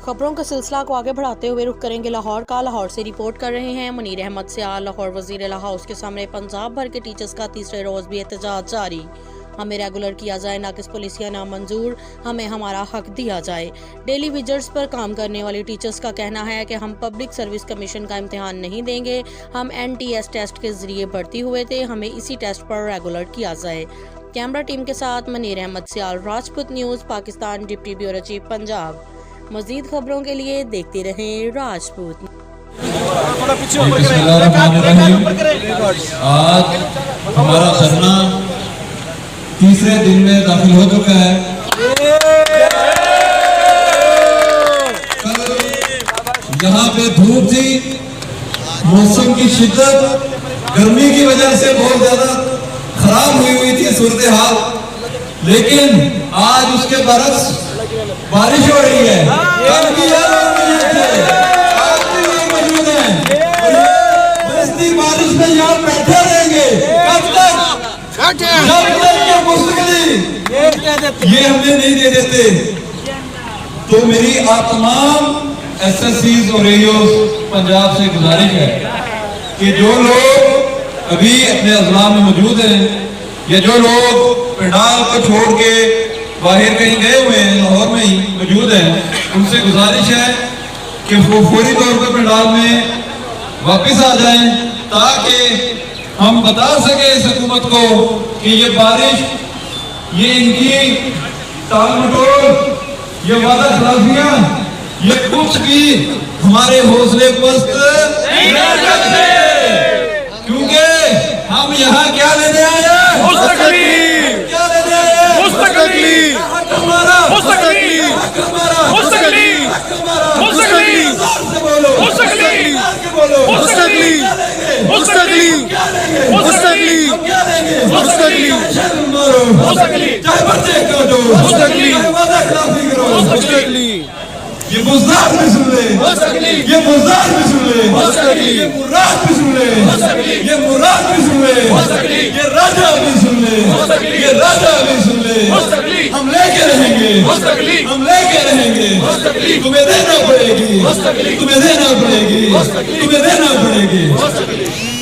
खबरों का सिलसिला को आगे बढ़ाते हुए रुख करेंगे लाहौर का। लाहौर से रिपोर्ट कर रहे हैं मुनीर अहमद सियाल। लाहौर वजीर हाउस के सामने पंजाब भर के टीचर्स का तीसरे रोज भी एहतजाज जारी। हमें रेगुलर किया जाए, नाकिस पुलिसिया नामंजूर, हमें हमारा हक दिया जाए। डेली विजर्स पर काम करने वाले टीचर्स का कहना है कि हम पब्लिक सर्विस कमीशन का इम्तिहान नहीं देंगे। हम NTS टेस्ट के जरिए भर्ती हुए थे, हमें इसी टेस्ट पर रेगुलर किया जाए। कैमरा टीम के साथ Munir Ahmed Sial, Rajput news Pakistan, deputy bureau chief Punjab. मजीद खबरों के लिए देखते रहें राजपूत। आज हमारा धरना तीसरे दिन में दाखिल हो चुका है। कल यहाँ पे धूप थी, मौसम की शिद्दत, गर्मी की वजह से बहुत ज्यादा खराब हुई थी सूरत हाल, लेकिन आज उसके बरस बारिश हो रही है। कल भी आज भी लोग मौजूद हैं, बरसती बारिश में यहाँ बैठे रहेंगे। कब तक? जब तक ये मुस्तकिल ये हमें नहीं दे देते। तो मेरी आप तमाम SSCs और AEOs पंजाब से गुजारिश है कि जो लोग अभी अपने अजला में मौजूद हैं या जो लोग पंडाल को छोड़ के बाहर कहीं गए हुए हैं, लाहौर में ही मौजूद हैं, उनसे गुजारिश है कि वो फौरी तौर पर पंडाल में वापस आ जाएं ताकि हम बता सके इस हुकूमत को कि ये बारिश, ये इनकी टाल मटोल, ये वादा खिलाफियां, ये कुछ भी हमारे हौसले पस्त नहीं कर सकते, क्योंकि हम यहाँ क्या लेने आए हैं? क्या लेने आए हैं? ये बुज़दार भी सुन ले, ये बुज़दार भी सुन ले, ये मुराद भी सुन ले, ये मुराद भी सुन ले, ये राजा भी सुन ले, ये राजा भी सुन ले। हम लेके रहेंगे, हम लेके रहेंगे। तुम्हें देना पड़ेगी, तुम्हें देना पड़ेगी, तुम्हें देना पड़ेगी।